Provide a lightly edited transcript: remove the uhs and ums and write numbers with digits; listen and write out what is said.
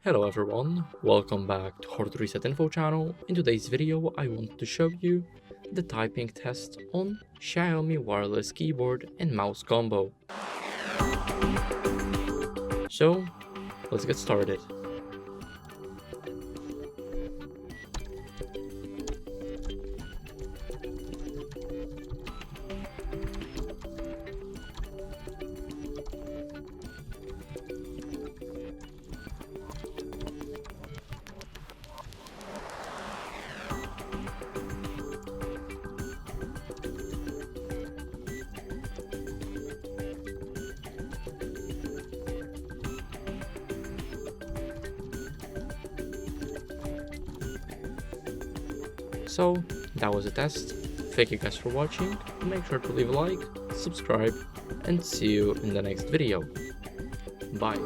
Hello everyone, welcome back to HardReset.Info channel. In today's video I want to show you the typing test on Xiaomi wireless keyboard and mouse combo. So let's get started. So that was a test. Thank you guys for watching. Make sure to leave a like, subscribe, and see you in the next video. Bye.